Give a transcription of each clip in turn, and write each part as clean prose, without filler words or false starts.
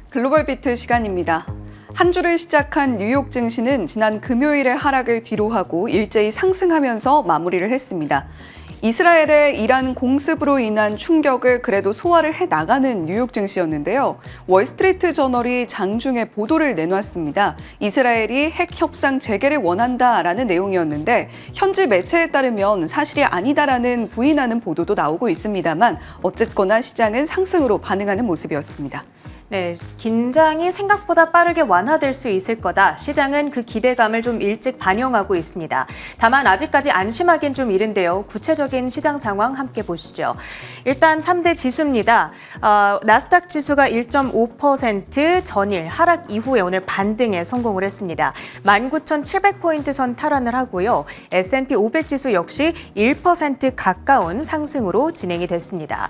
글로벌 비트 시간입니다. 한 주를 시작한 뉴욕 증시는 지난 금요일의 하락을 뒤로하고 일제히 상승하면서 마무리를 했습니다. 이스라엘의 이란 공습으로 인한 충격을 그래도 소화를 해나가는 뉴욕 증시였는데요. 월스트리트 저널이 장중에 보도를 내놨습니다. 이스라엘이 핵 협상 재개를 원한다라는 내용이었는데 현지 매체에 따르면 사실이 아니다라는 부인하는 보도도 나오고 있습니다만 어쨌거나 시장은 상승으로 반응하는 모습이었습니다. 네, 긴장이 생각보다 빠르게 완화될 수 있을 거다. 시장은 그 기대감을 좀 일찍 반영하고 있습니다. 다만 아직까지 안심하긴 좀 이른데요. 구체적인 시장 상황 함께 보시죠. 일단 3대 지수입니다. 나스닥 지수가 1.5% 전일 하락 이후에 오늘 반등에 성공을 했습니다. 19,700포인트 선 탈환을 하고요. S&P 500 지수 역시 1% 가까운 상승으로 진행이 됐습니다.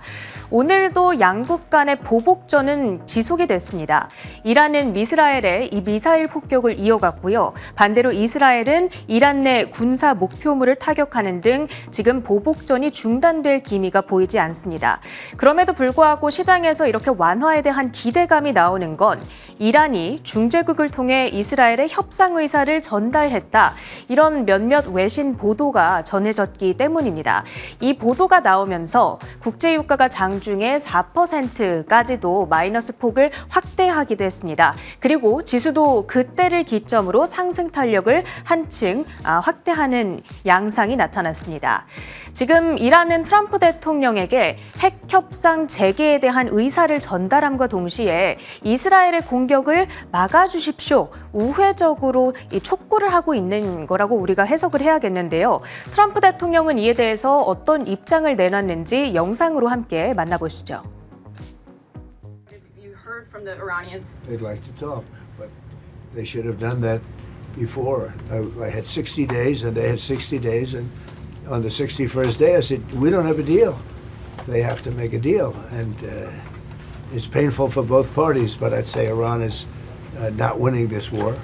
오늘도 양국 간의 보복전은 지속이 됐습니다. 이란은 이스라엘에 이 미사일 폭격을 이어갔고요. 반대로 이스라엘은 이란 내 군사 목표물을 타격하는 등 지금 보복전이 중단될 기미가 보이지 않습니다. 그럼에도 불구하고 시장에서 이렇게 완화에 대한 기대감이 나오는 건 이란이 중재국을 통해 이스라엘의 협상 의사를 전달했다. 이런 몇몇 외신 보도가 전해졌기 때문입니다. 이 보도가 나오면서 국제유가가 장중에 4%까지도 마이너스 폭을 확대하기도 했습니다. 그리고 지수도 그때를 기점으로 상승 탄력을 한층 확대하는 양상이 나타났습니다. 지금 이란은 트럼프 대통령에게 핵 협상 재개에 대한 의사를 전달함과 동시에 이스라엘의 공격을 막아주십시오. 우회적으로 촉구를 하고 있는 거라고 우리가 해석을 해야겠는데요. 트럼프 대통령은 이에 대해서 어떤 입장을 내놨는지 영상으로 함께 만나보시죠. From the Iranians? They'd like to talk, but they should have done that before. I had 60 days, and they had 60 days, and on the 61st day, I said, "We don't have a deal. They have to make a deal," and it's painful for both parties. But I'd say Iran is not winning this war,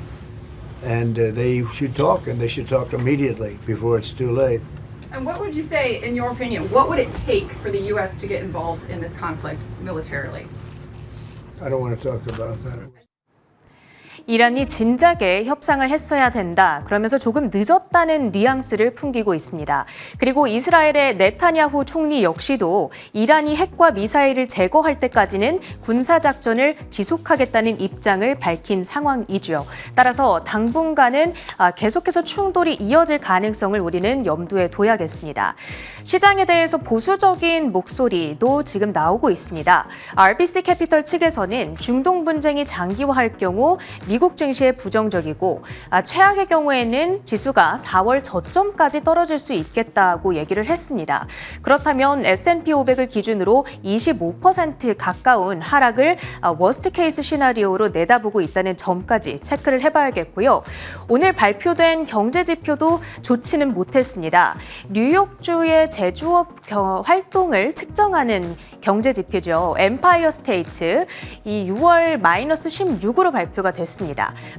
and they should talk, and they should talk immediately before it's too late. And what would you say, in your opinion, what would it take for the U.S. to get involved in this conflict militarily? I don't want to talk about that. 이란이 진작에 협상을 했어야 된다. 그러면서 조금 늦었다는 뉘앙스를 풍기고 있습니다. 그리고 이스라엘의 네타냐후 총리 역시도 이란이 핵과 미사일을 제거할 때까지는 군사작전을 지속하겠다는 입장을 밝힌 상황이죠. 따라서 당분간은 계속해서 충돌이 이어질 가능성을 우리는 염두에 둬야겠습니다. 시장에 대해서 보수적인 목소리도 지금 나오고 있습니다. RBC 캐피털 측에서는 중동 분쟁이 장기화할 경우 미국 증시에 부정적이고 최악의 경우에는 지수가 4월 저점까지 떨어질 수 있겠다고 얘기를 했습니다. 그렇다면 S&P 500을 기준으로 25% 가까운 하락을 워스트 케이스 시나리오로 내다보고 있다는 점까지 체크를 해봐야겠고요. 오늘 발표된 경제 지표도 좋지는 못했습니다. 뉴욕주의 제조업 활동을 측정하는 경제 지표죠. 엠파이어 스테이트 이 6월 마이너스 16으로 발표가 됐습니다.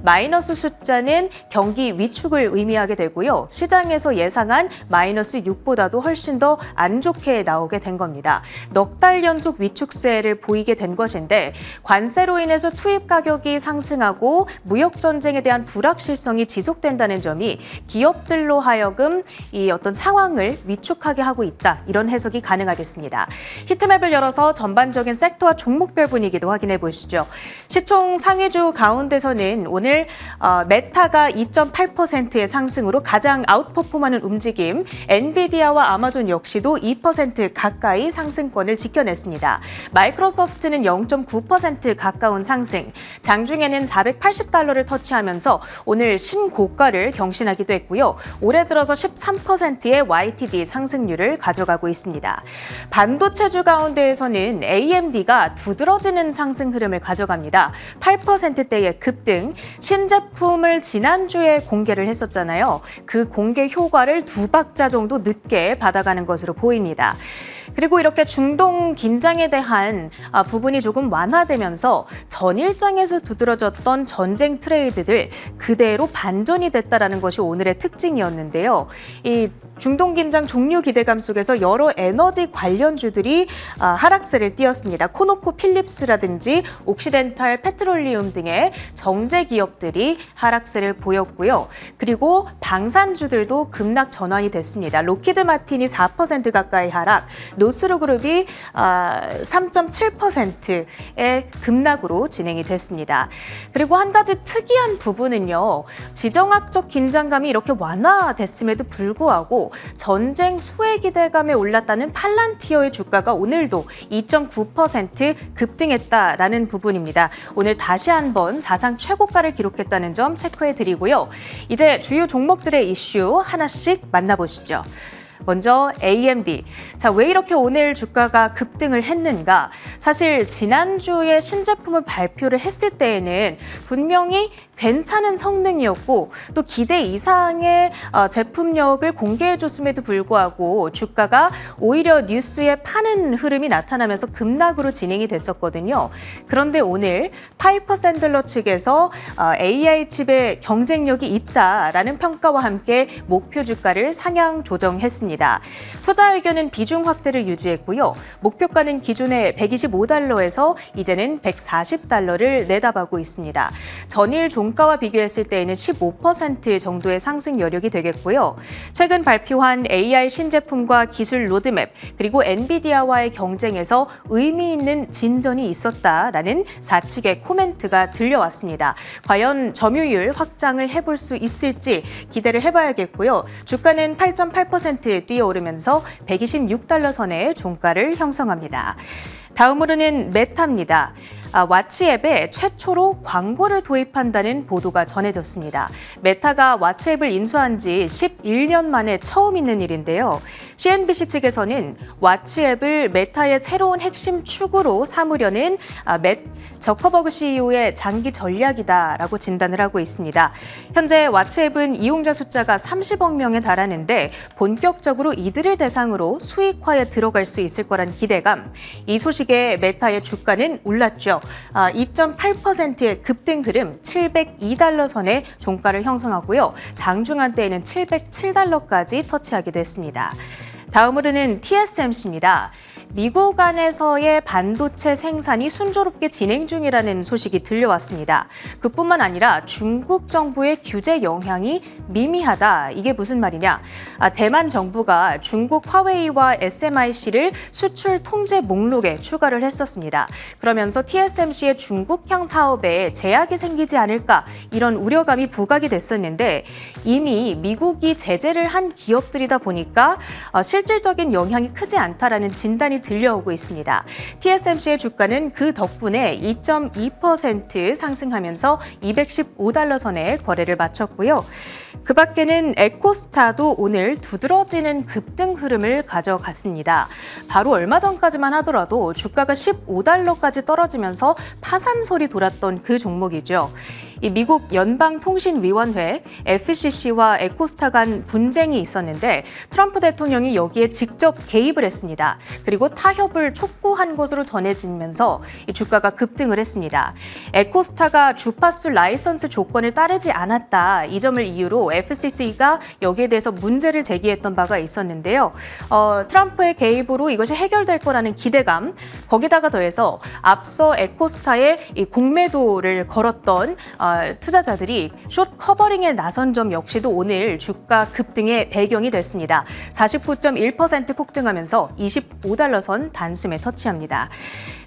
마이너스 숫자는 경기 위축을 의미하게 되고요. 시장에서 예상한 마이너스 6보다도 훨씬 더 안 좋게 나오게 된 겁니다. 넉 달 연속 위축세를 보이게 된 것인데 관세로 인해서 투입 가격이 상승하고 무역 전쟁에 대한 불확실성이 지속된다는 점이 기업들로 하여금 이 어떤 상황을 위축하게 하고 있다. 이런 해석이 가능하겠습니다. 히트맵을 열어서 전반적인 섹터와 종목별 분위기도 확인해 보시죠. 시총 상위주 가운데서는 오늘 메타가 2.8%의 상승으로 가장 아웃퍼폼하는 움직임, 엔비디아와 아마존 역시도 2% 가까이 상승권을 지켜냈습니다. 마이크로소프트는 0.9% 가까운 상승, 장중에는 480달러를 터치하면서 오늘 신고가를 경신하기도 했고요. 올해 들어서 13%의 YTD 상승률을 가져가고 있습니다. 반도체주 가운데에서는 AMD가 두드러지는 상승 흐름을 가져갑니다. 8%대의 급등, 신제품을 지난주에 공개를 했었잖아요. 그 공개 효과를 2박자 정도 늦게 받아가는 것으로 보입니다. 그리고 이렇게 중동 긴장에 대한 부분이 조금 완화되면서 전일장에서 두드러졌던 전쟁 트레이드들 그대로 반전이 됐다라는 것이 오늘의 특징이었는데요. 이 중동 긴장 종료 기대감 속에서 여러 에너지 관련주들이 하락세를 띄었습니다. 코노코필립스라든지 옥시덴탈 페트롤리움 등의 정제 기업들이 하락세를 보였고요. 그리고 방산주들도 급락 전환이 됐습니다. 로키드 마틴이 4% 가까이 하락, 노스루 그룹이 3.7%의 급락으로 진행이 됐습니다. 그리고 한 가지 특이한 부분은요. 지정학적 긴장감이 이렇게 완화됐음에도 불구하고 전쟁 수혜 기대감에 올랐다는 팔란티어의 주가가 오늘도 2.9% 급등했다라는 부분입니다. 오늘 다시 한번 사상 최고가를 기록했다는 점 체크해 드리고요. 이제 주요 종목들의 이슈 하나씩 만나보시죠. 먼저 AMD. 자, 왜 이렇게 오늘 주가가 급등을 했는가? 사실 지난주에 신제품을 발표를 했을 때에는 분명히 괜찮은 성능이었고 또 기대 이상의 제품력을 공개해줬음에도 불구하고 주가가 오히려 뉴스에 파는 흐름이 나타나면서 급락으로 진행이 됐었거든요. 그런데 오늘 파이퍼 샌들러 측에서 AI 칩의 경쟁력이 있다라는 평가와 함께 목표 주가를 상향 조정했습니다. 투자 의견은 비중 확대를 유지했고요. 목표가는 기존의 125달러에서 이제는 140달러를 내다보고 있습니다. 전일 종가와 비교했을 때에는 15% 정도의 상승 여력이 되겠고요. 최근 발표한 AI 신제품과 기술 로드맵 그리고 엔비디아와의 경쟁에서 의미 있는 진전이 있었다라는 사측의 코멘트가 들려왔습니다. 과연 점유율 확장을 해볼 수 있을지 기대를 해봐야겠고요. 주가는 8.8% 뛰어오르면서 126달러 선의 종가를 형성합니다. 다음으로는 메타입니다. 왓치 앱에 최초로 광고를 도입한다는 보도가 전해졌습니다. 메타가 왓치 앱을 인수한 지 11년 만에 처음 있는 일인데요. CNBC 측에서는 왓치 앱을 메타의 새로운 핵심 축으로 삼으려는 저커버그 CEO의 장기 전략이다라고 진단을 하고 있습니다. 현재 왓치 앱은 이용자 숫자가 30억 명에 달하는데 본격적으로 이들을 대상으로 수익화에 들어갈 수 있을 거란 기대감. 이 소식에 메타의 주가는 올랐죠. 2.8%의 급등 흐름 702달러 선의 종가를 형성하고요. 장중한 때에는 707달러까지 터치하게 됐습니다. 다음으로는 TSMC입니다. 미국 안에서의 반도체 생산이 순조롭게 진행 중이라는 소식이 들려왔습니다. 그뿐만 아니라 중국 정부의 규제 영향이 미미하다. 이게 무슨 말이냐? 대만 정부가 중국 화웨이와 SMIC를 수출 통제 목록에 추가를 했었습니다. 그러면서 TSMC의 중국향 사업에 제약이 생기지 않을까 이런 우려감이 부각이 됐었는데 이미 미국이 제재를 한 기업들이다 보니까 실질적인 영향이 크지 않다라는 진단이 들려오고 있습니다. TSMC의 주가는 그 덕분에 2.2% 상승하면서 215달러 선에 거래를 마쳤고요. 그 밖에는 에코스타도 오늘 두드러지는 급등 흐름을 가져갔습니다. 바로 얼마 전까지만 하더라도 주가가 15달러까지 떨어지면서 파산설이 돌았던 그 종목이죠. 이 미국 연방통신위원회 FCC와 에코스타 간 분쟁이 있었는데 트럼프 대통령이 여기에 직접 개입을 했습니다. 그리고 타협을 촉구한 것으로 전해지면서 이 주가가 급등을 했습니다. 에코스타가 주파수 라이선스 조건을 따르지 않았다. 이 점을 이유로 FCC가 여기에 대해서 문제를 제기했던 바가 있었는데요. 트럼프의 개입으로 이것이 해결될 거라는 기대감, 거기다가 더해서 앞서 에코스타의 이 공매도를 걸었던 투자자들이 숏 커버링에 나선 점 역시도 오늘 주가 급등의 배경이 됐습니다. 49.1% 폭등하면서 25달러 선 단숨에 터치합니다.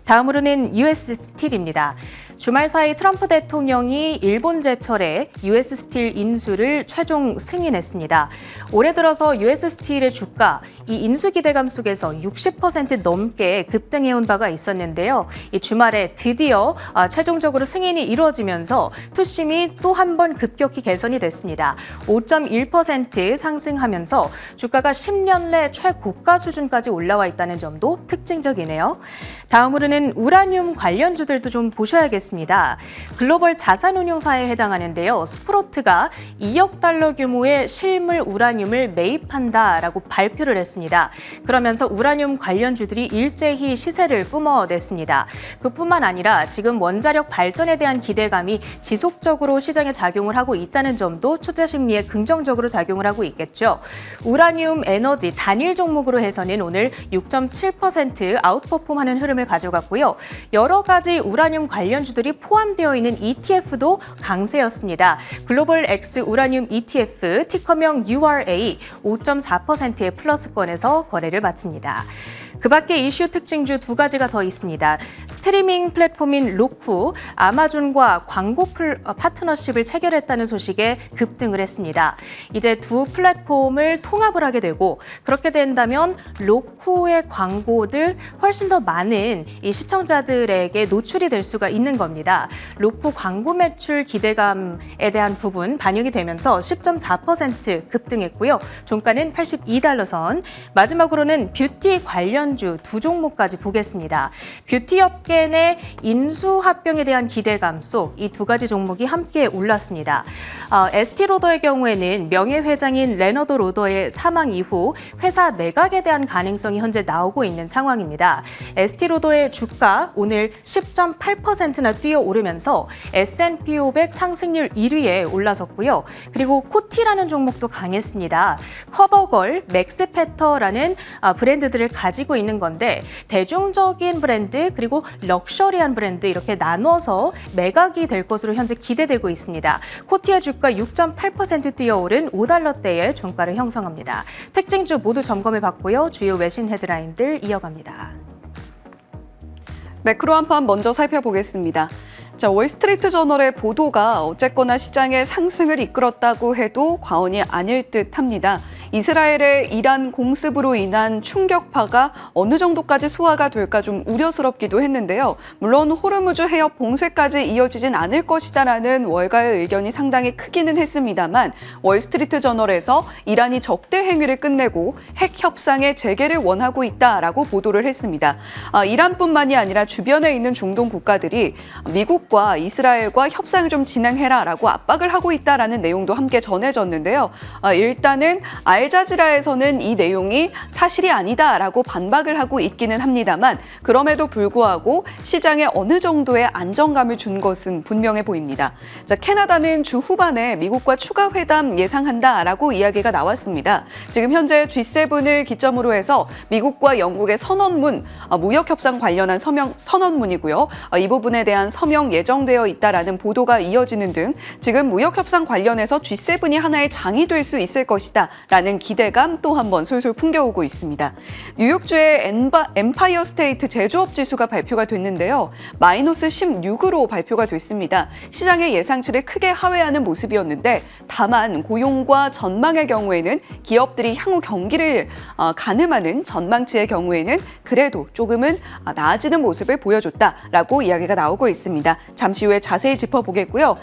다음으로는 US 스틸입니다. 주말 사이 트럼프 대통령이 일본 제철에 US 스틸 인수를 최종 승인했습니다. 올해 들어서 US 스틸의 주가, 이 인수 기대감 속에서 60% 넘게 급등해온 바가 있었는데요. 이 주말에 드디어 최종적으로 승인이 이루어지면서 투심이 또 한 번 급격히 개선이 됐습니다. 5.1% 상승하면서 주가가 10년 내 최고가 수준까지 올라와 있다는 점도 특징적이네요. 다음으로는 이어지는 우라늄 관련주들도 좀 보셔야겠습니다. 글로벌 자산운용사에 해당하는데요. 스프로트가 2억 달러 규모의 실물 우라늄을 매입한다라고 발표를 했습니다. 그러면서 우라늄 관련주들이 일제히 시세를 뿜어냈습니다. 그뿐만 아니라 지금 원자력 발전에 대한 기대감이 지속적으로 시장에 작용을 하고 있다는 점도 투자 심리에 긍정적으로 작용을 하고 있겠죠. 우라늄 에너지 단일 종목으로 해서는 오늘 6.7% 아웃퍼폼하는 흐름을 가져갔고요. 여러 가지 우라늄 관련주들이 포함되어 있는 ETF도 강세였습니다. 글로벌 X 우라늄 ETF 티커명 URA 5.4%의 플러스권에서 거래를 마칩니다. 그 밖에 이슈 특징주 두 가지가 더 있습니다. 스트리밍 플랫폼인 로쿠, 아마존과 광고 파트너십을 체결했다는 소식에 급등을 했습니다. 이제 두 플랫폼을 통합을 하게 되고 그렇게 된다면 로쿠의 광고들 훨씬 더 많은 이 시청자들에게 노출이 될 수가 있는 겁니다. 로쿠 광고 매출 기대감에 대한 부분 반영이 되면서 10.4% 급등했고요. 종가는 82달러 선. 마지막으로는 뷰티 관련주 두 종목까지 보겠습니다. 뷰티 업계 내 인수합병에 대한 기대감 속 이 두 가지 종목이 함께 올랐습니다. 에스티로더의 경우에는 명예회장인 레너드 로더의 사망 이후 회사 매각에 대한 가능성이 현재 나오고 있는 상황입니다. 에스티로더의 주가 오늘 10.8%나 뛰어오르면서 S&P 500 상승률 1위에 올라섰고요. 그리고 코티라는 종목도 강했습니다. 커버걸, 맥스패터라는 브랜드들을 가지고 있는 건데 대중적인 브랜드 그리고 럭셔리한 브랜드 이렇게 나눠서 매각이 될 것으로 현재 기대되고 있습니다. 코티의 주가 6.8% 뛰어오른 5달러대의 종가를 형성합니다. 특징주 모두 점검해 봤고요. 주요 외신 헤드라인들 이어갑니다. 매크로 한판 먼저 살펴보겠습니다. 자, 월스트리트 저널의 보도가 어쨌거나 시장의 상승을 이끌었다고 해도 과언이 아닐 듯합니다. 이스라엘의 이란 공습으로 인한 충격파가 어느 정도까지 소화가 될까 좀 우려스럽기도 했는데요. 물론 호르무즈 해협 봉쇄까지 이어지진 않을 것이다라는 월가의 의견이 상당히 크기는 했습니다만 월스트리트 저널에서 이란이 적대 행위를 끝내고 핵 협상의 재개를 원하고 있다라고 보도를 했습니다. 이란뿐만이 아니라 주변에 있는 중동 국가들이 미국과 이스라엘과 협상을 좀 진행해라라고 압박을 하고 있다라는 내용도 함께 전해졌는데요. 일단은 알자지라에서는 이 내용이 사실이 아니다라고 반박을 하고 있기는 합니다만 그럼에도 불구하고 시장에 어느 정도의 안정감을 준 것은 분명해 보입니다. 자, 캐나다는 주 후반에 미국과 추가 회담 예상한다라고 이야기가 나왔습니다. 지금 현재 G7을 기점으로 해서 미국과 영국의 선언문, 무역 협상 관련한 선언문이고요. 이 부분에 대한 서명 예정되어 있다라는 보도가 이어지는 등 지금 무역 협상 관련해서 G7이 하나의 장이 될 수 있을 것이다. 라는 기대감 또 한 번 솔솔 풍겨오고 있습니다. 뉴욕주의 엠파이어 스테이트 제조업 지수가 발표가 됐는데요. 마이너스 16으로 발표가 됐습니다. 시장의 예상치를 크게 하회하는 모습이었는데 다만 고용과 전망의 경우에는 기업들이 향후 경기를 가늠하는 전망치의 경우에는 그래도 조금은 나아지는 모습을 보여줬다라고 이야기가 나오고 있습니다. 잠시 후에 자세히 짚어보겠고요.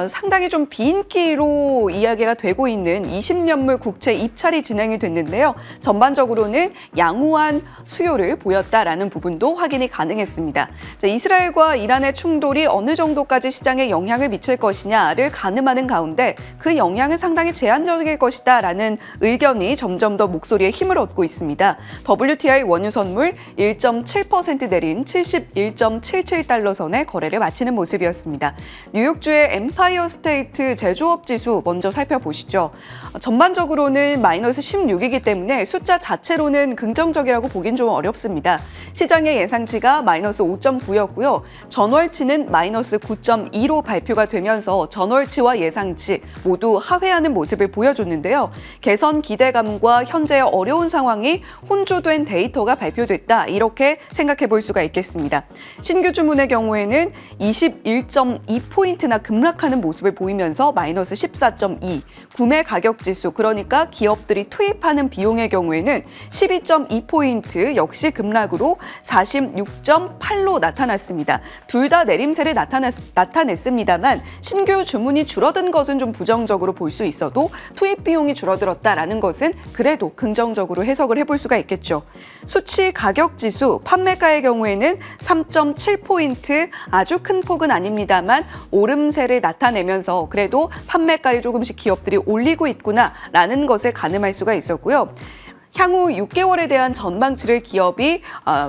상당히 좀 비인기로 이야기가 되고 있는 20년물 국채 입찰이 진행이 됐는데요. 전반적으로는 양호한 수요를 보였다라는 부분도 확인이 가능했습니다. 자, 이스라엘과 이란의 충돌이 어느 정도까지 시장에 영향을 미칠 것이냐를 가늠하는 가운데 그 영향은 상당히 제한적일 것이다라는 의견이 점점 더 목소리에 힘을 얻고 있습니다. WTI 원유 선물 1.7% 내린 71.77달러 선에 거래를 마치는 모습이었습니다. 뉴욕주의 엠파이어 스테이트 제조업 지수 먼저 살펴보시죠. 전반적으로는 마이너스 16이기 때문에 숫자 자체로는 긍정적이라고 보긴 좀 어렵습니다. 시장의 예상치가 마이너스 5.9였고요. 전월치는 마이너스 9.2로 발표가 되면서 전월치와 예상치 모두 하회하는 모습을 보여줬는데요. 개선 기대감과 현재의 어려운 상황이 혼조된 데이터가 발표됐다. 이렇게 생각해 볼 수가 있겠습니다. 신규 주문의 경우에는 21.2포인트나 급락하는 모습을 보이면서 마이너스 14.2, 구매 가격 지수, 그러니까 기업들이 투입하는 비용의 경우에는 12.2포인트 역시 급락으로 46.8로 나타났습니다. 둘 다 내림세를 나타냈습니다만 신규 주문이 줄어든 것은 좀 부정적으로 볼 수 있어도 투입 비용이 줄어들었다라는 것은 그래도 긍정적으로 해석을 해볼 수가 있겠죠. 수치 가격 지수 판매가의 경우에는 3.7포인트 아주 큰 폭은 아닙니다만 오름세를 나타내면서 그래도 판매가를 조금씩 기업들이 올리고 있구나라는 것에 가늠할 수가 있었고요. 향후 6개월에 대한 전망치를 기업이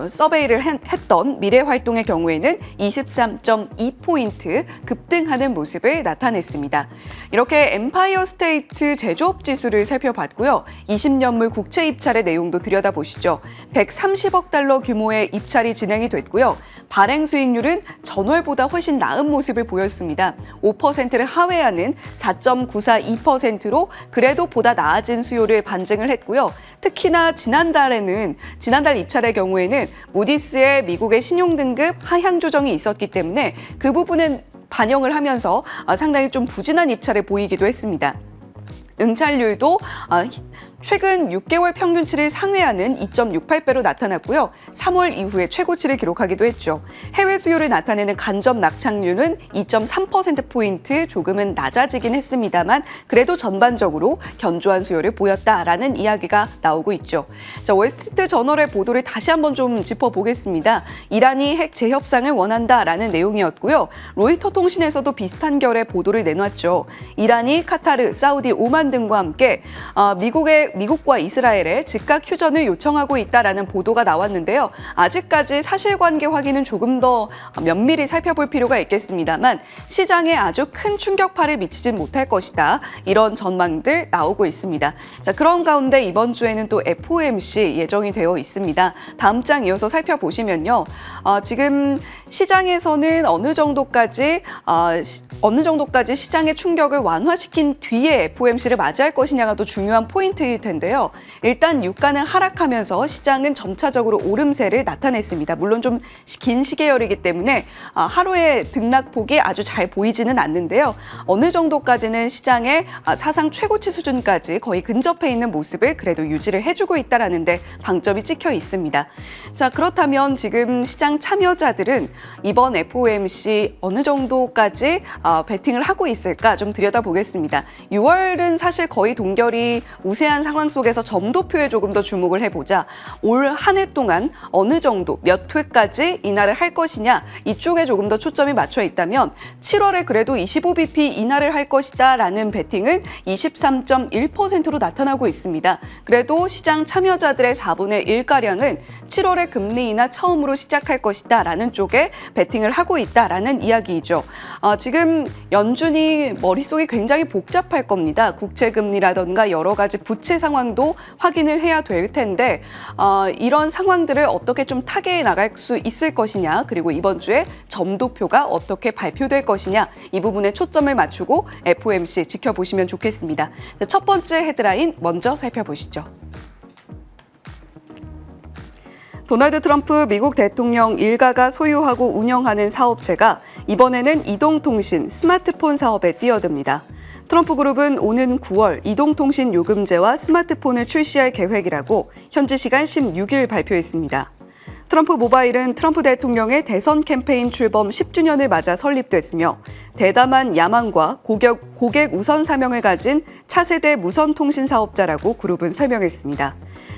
서베이를 했던 미래활동의 경우에는 23.2포인트 급등하는 모습을 나타냈습니다. 이렇게 엠파이어 스테이트 제조업 지수를 살펴봤고요. 20년물 국채 입찰의 내용도 들여다보시죠. 130억 달러 규모의 입찰이 진행이 됐고요. 발행 수익률은 전월보다 훨씬 나은 모습을 보였습니다. 5%를 하회하는 4.942%로 그래도 보다 나아진 수요를 반증을 했고요. 특히나 지난달 입찰의 경우에는 무디스의 미국의 신용등급 하향 조정이 있었기 때문에 그 부분은 반영을 하면서 상당히 좀 부진한 입찰을 보이기도 했습니다. 응찰률도 최근 6개월 평균치를 상회하는 2.68배로 나타났고요. 3월 이후에 최고치를 기록하기도 했죠. 해외 수요를 나타내는 간접 낙찰률은 2.3%포인트 조금은 낮아지긴 했습니다만 그래도 전반적으로 견조한 수요를 보였다라는 이야기가 나오고 있죠. 자, 월스트리트 저널의 보도를 다시 한번 좀 짚어보겠습니다. 이란이 핵 재협상을 원한다라는 내용이었고요. 로이터 통신에서도 비슷한 결의 보도를 내놨죠. 이란이 카타르, 사우디, 오만 등과 함께 미국과 이스라엘에 즉각 휴전을 요청하고 있다라는 보도가 나왔는데요. 아직까지 사실관계 확인은 조금 더 면밀히 살펴볼 필요가 있겠습니다만 시장에 아주 큰 충격파를 미치진 못할 것이다. 이런 전망들 나오고 있습니다. 자, 그런 가운데 이번 주에는 또 FOMC 예정이 되어 있습니다. 다음 장 이어서 살펴보시면요. 지금 시장에서는 어느 정도까지 시장의 충격을 완화시킨 뒤에 FOMC를 맞이할 것이냐가 또 중요한 포인트일 텐데요. 일단 유가는 하락하면서 시장은 점차적으로 오름세를 나타냈습니다. 물론 좀 긴 시계열이기 때문에 하루의 등락폭이 아주 잘 보이지는 않는데요. 어느 정도까지는 시장의 사상 최고치 수준까지 거의 근접해 있는 모습을 그래도 유지를 해주고 있다는 데 방점이 찍혀 있습니다. 자, 그렇다면 지금 시장 참여자들은 이번 FOMC 어느 정도까지 베팅을 하고 있을까 좀 들여다보겠습니다. 6월은 사실 거의 동결이 우세한 상황 속에서 점도표에 조금 더 주목을 해보자. 올 한 해 동안 어느 정도 몇 회까지 인하를 할 것이냐 이쪽에 조금 더 초점이 맞춰 있다면 7월에 그래도 25bp 인하를 할 것이다 라는 베팅은 23.1%로 나타나고 있습니다. 그래도 시장 참여자들의 4분의 1가량은 7월에 금리 인하 처음으로 시작할 것이다 라는 쪽에 베팅을 하고 있다라는 이야기이죠. 지금 연준이 머릿속이 굉장히 복잡할 겁니다. 국채금리라던가 여러 가지 부채 상황도 확인을 해야 될 텐데 이런 상황들을 어떻게 좀 타개해 나갈 수 있을 것이냐 그리고 이번 주에 점도표가 어떻게 발표될 것이냐 이 부분에 초점을 맞추고 FOMC 지켜보시면 좋겠습니다. 첫 번째 헤드라인 먼저 살펴보시죠. 도널드 트럼프 미국 대통령 일가가 소유하고 운영하는 사업체가 이번에는 이동통신, 스마트폰 사업에 뛰어듭니다. 트럼프 그룹은 오는 9월 이동통신 요금제와 스마트폰을 출시할 계획이라고 현지 시간 16일 발표했습니다. 트럼프 모바일은 트럼프 대통령의 대선 캠페인 출범 10주년을 맞아 설립됐으며 대담한 야망과 고객 우선 사명을 가진 차세대 무선 통신 사업자라고 그룹은 설명했습니다.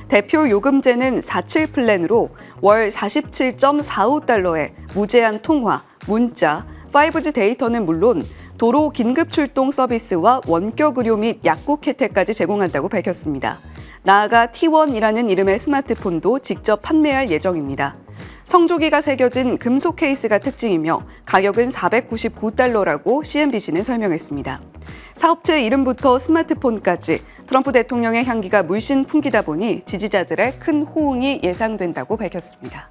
대표 요금제는 47 플랜으로 월 47.45달러에 무제한 통화, 문자, 5G 데이터는 물론 도로 긴급 출동 서비스와 원격 의료 및 약국 혜택까지 제공한다고 밝혔습니다. 나아가 T1이라는 이름의 스마트폰도 직접 판매할 예정입니다. 성조기가 새겨진 금속 케이스가 특징이며 가격은 499달러라고 CNBC는 설명했습니다. 사업체 이름부터 스마트폰까지 트럼프 대통령의 향기가 물씬 풍기다 보니 지지자들의 큰 호응이 예상된다고 밝혔습니다.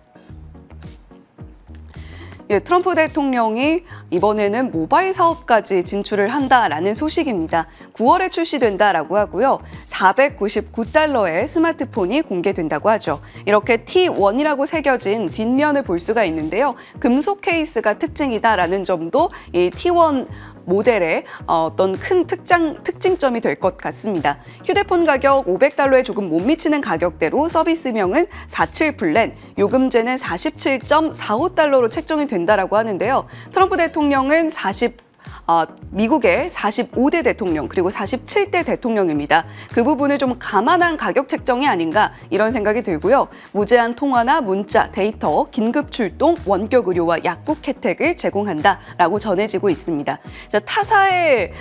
트럼프 대통령이 이번에는 모바일 사업까지 진출을 한다라는 소식입니다. 9월에 출시된다라고 하고요. 499달러의 스마트폰이 공개된다고 하죠. 이렇게 T1이라고 새겨진 뒷면을 볼 수가 있는데요. 금속 케이스가 특징이다라는 점도 이 T1 모델의 어떤 큰 특징점이 될 것 같습니다. 휴대폰 가격 $500에 조금 못 미치는 가격대로 서비스명은 47 플랜, 요금제는 $47.45로 책정이 된다라고 하는데요. 트럼프 대통령은 미국의 45대 대통령 그리고 47대 대통령입니다. 그 부분을 좀 감안한 가격 책정이 아닌가 이런 생각이 들고요. 무제한 통화나 문자, 데이터, 긴급 출동, 원격 의료와 약국 혜택을 제공한다라고 전해지고 있습니다. 자, 타사의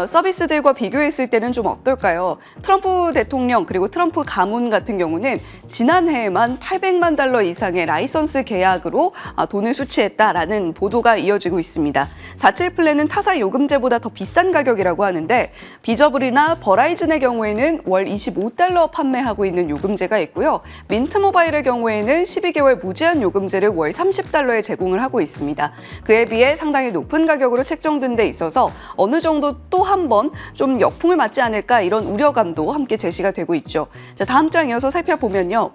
서비스들과 비교했을 때는 좀 어떨까요? 트럼프 대통령 그리고 트럼프 가문 같은 경우는 지난해에만 $800만 이상의 라이선스 계약으로 돈을 수취했다라는 보도가 이어지고 있습니다. 47 플랜은 타사 요금제보다 더 비싼 가격이라고 하는데 비저블이나 버라이즌의 경우에는 월 $25 판매하고 있는 요금제가 있고요. 민트모바일의 경우에는 12개월 무제한 요금제를 월 $30에 제공을 하고 있습니다. 그에 비해 상당히 높은 가격으로 책정된 데 있어서 어느 정도 또 한 번 좀 역풍을 맞지 않을까 이런 우려감도 함께 제시가 되고 있죠. 자, 다음 장 이어서 살펴보면요.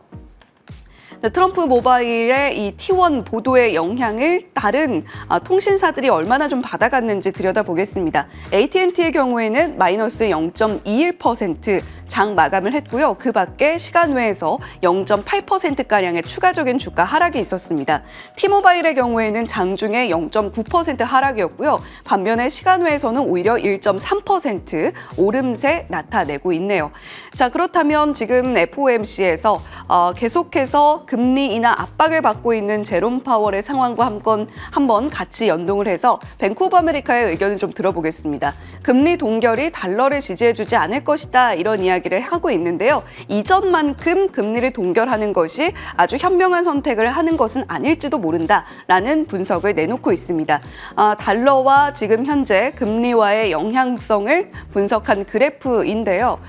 트럼프 모바일의 이 T1 보도의 영향을 다른 통신사들이 얼마나 좀 받아갔는지 들여다보겠습니다. AT&T의 경우에는 마이너스 0.21% 장 마감을 했고요. 그 밖에 시간 외에서 0.8%가량의 추가적인 주가 하락이 있었습니다. T모바일의 경우에는 장중에 0.9% 하락이었고요. 반면에 시간 외에서는 오히려 1.3% 오름세 나타내고 있네요. 자, 그렇다면 지금 FOMC에서 계속해서 금리 인하 압박을 받고 있는 제롬 파월의 상황과 한번 같이 연동을 해서 뱅크 오브 아메리카의 의견을 좀 들어보겠습니다. 금리 동결이 달러를 지지해주지 않을 것이다 이런 이야기를 하고 있는데요. 이전만큼 금리를 동결하는 것이 아주 현명한 선택을 하는 것은 아닐지도 모른다라는 분석을 내놓고 있습니다. 달러와 지금 현재 금리와의 영향성을 분석한 그래프인데요.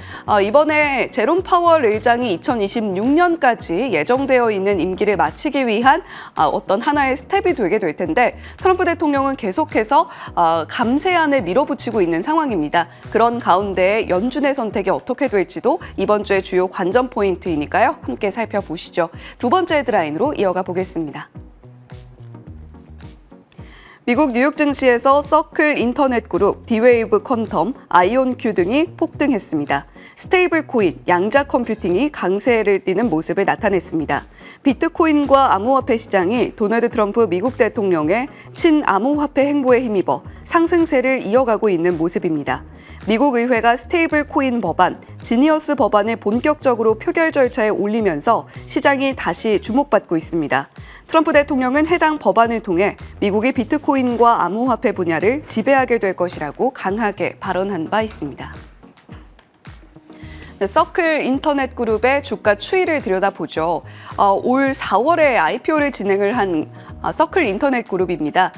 이번에 제롬 파월 의장이 2026년까지 예정되어 있는 임기를 마치기 위한 어떤 하나의 스텝이 되게 될 텐데 트럼프 대통령은 계속해서 감세안을 밀어붙이고 있는 상황입니다. 그런 가운데 연준의 선택이 어떻게 될지도 이번 주의 주요 관전 포인트이니까요. 함께 살펴보시죠. 두 번째 헤드라인으로 이어가 보겠습니다. 미국 뉴욕 증시에서 서클 인터넷 그룹, D-Wave 퀀텀, 아이온큐 등이 폭등했습니다. 스테이블 코인, 양자 컴퓨팅이 강세를 띠는 모습을 나타냈습니다. 비트코인과 암호화폐 시장이 도널드 트럼프 미국 대통령의 친암호화폐 행보에 힘입어 상승세를 이어가고 있는 모습입니다. 미국 의회가 스테이블 코인 법안, 지니어스 법안을 본격적으로 표결 절차에 올리면서 시장이 다시 주목받고 있습니다. 트럼프 대통령은 해당 법안을 통해 미국이 비트코인과 암호화폐 분야를 지배하게 될 것이라고 강하게 발언한 바 있습니다. 서클 인터넷 그룹의 주가 추이를 들여다보죠. 올 4월에 IPO를 진행을 한 서클 인터넷 그룹입니다.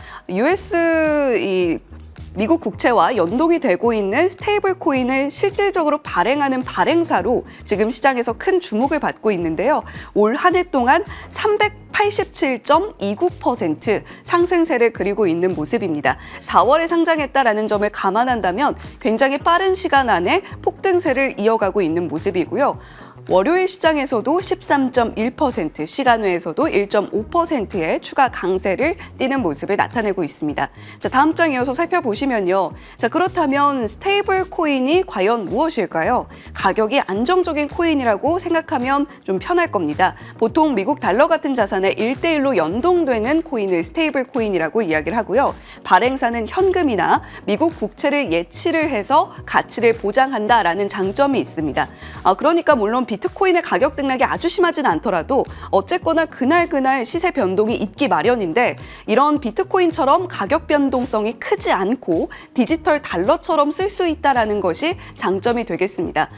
미국 국채와 연동이 되고 있는 스테이블 코인을 실질적으로 발행하는 발행사로 지금 시장에서 큰 주목을 받고 있는데요. 올 한 해 동안 387.29% 상승세를 그리고 있는 모습입니다. 4월에 상장했다라는 점을 감안한다면 굉장히 빠른 시간 안에 폭등세를 이어가고 있는 모습이고요. 월요일 시장에서도 13.1%, 시간 외에서도 1.5%의 추가 강세를 띠는 모습을 나타내고 있습니다. 자, 다음 장 이어서 살펴보시면요. 자, 그렇다면 스테이블 코인이 과연 무엇일까요? 가격이 안정적인 코인이라고 생각하면 좀 편할 겁니다. 보통 미국 달러 같은 자산에 1대1로 연동되는 코인을 스테이블 코인이라고 이야기를 하고요. 발행사는 현금이나 미국 국채를 예치를 해서 가치를 보장한다라는 장점이 있습니다. 그러니까 물론 비트코인의 가격 등락이 아주 심하진 않더라도 어쨌거나 그날 시세 변동이 있기 마련인데 이런 비트코인처럼 가격 변동성이 크지 않고 디지털 달러처럼 쓸 수 있다는 것이 장점이 되겠습니다.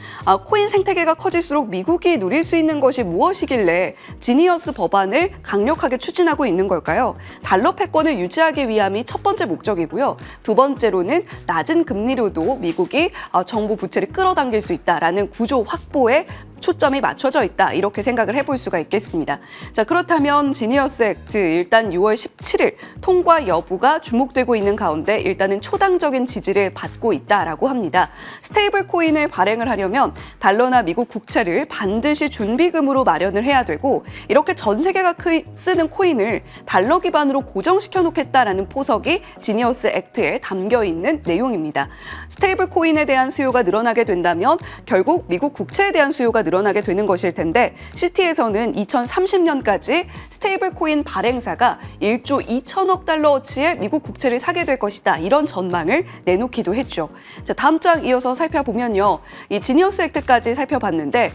코인 생태계가 커질수록 미국이 누릴 수 있는 것이 무엇이길래 지니어스 법안을 강력하게 추진하고 있는 걸까요? 달러 패권을 유지하기 위함이 첫 번째 목적이고요. 두 번째로는 낮은 금리로도 미국이 정부 부채를 끌어당길 수 있다라는 구조 확보에 초점이 맞춰져 있다. 이렇게 생각을 해볼 수가 있겠습니다. 자, 그렇다면 지니어스 액트 일단 6월 17일 통과 여부가 주목되고 있는 가운데 일단은 초당적인 지지를 받고 있다라고 합니다. 스테이블 코인을 발행을 하려면 달러나 미국 국채를 반드시 준비금으로 마련을 해야 되고 이렇게 전 세계가 쓰는 코인을 달러 기반으로 고정시켜 놓겠다라는 포석이 지니어스 액트에 담겨 있는 내용입니다. 스테이블 코인에 대한 수요가 늘어나게 된다면 결국 미국 국채에 대한 수요가 늘어나게 되는 것일 텐데 시티에서는 2030년까지 스테이블 코인 발행사가 1조 2천억 달러어치의 미국 국채를 사게 될 것이다. 이런 전망을 내놓기도 했죠. 자, 다음 장 이어서 살펴보면요. 이 지니어스 액트까지 살펴봤는데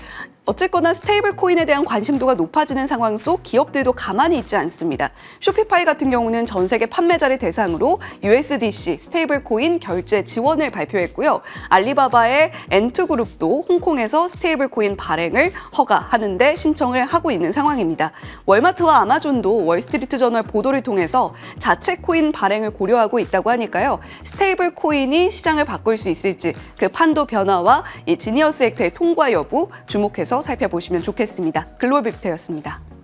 어쨌거나 스테이블 코인에 대한 관심도가 높아지는 상황 속 기업들도 가만히 있지 않습니다. 쇼피파이 같은 경우는 전 세계 판매자를 대상으로 USDC 스테이블 코인 결제 지원을 발표했고요. 알리바바의 N2그룹도 홍콩에서 스테이블 코인 발행을 허가하는데 신청을 하고 있는 상황입니다. 월마트와 아마존도 월스트리트 저널 보도를 통해서 자체 코인 발행을 고려하고 있다고 하니까요. 스테이블 코인이 시장을 바꿀 수 있을지 그 판도 변화와 이 지니어스 액트의 통과 여부 주목해서 살펴보시면 좋겠습니다. 글로벌 빅데이터였습니다.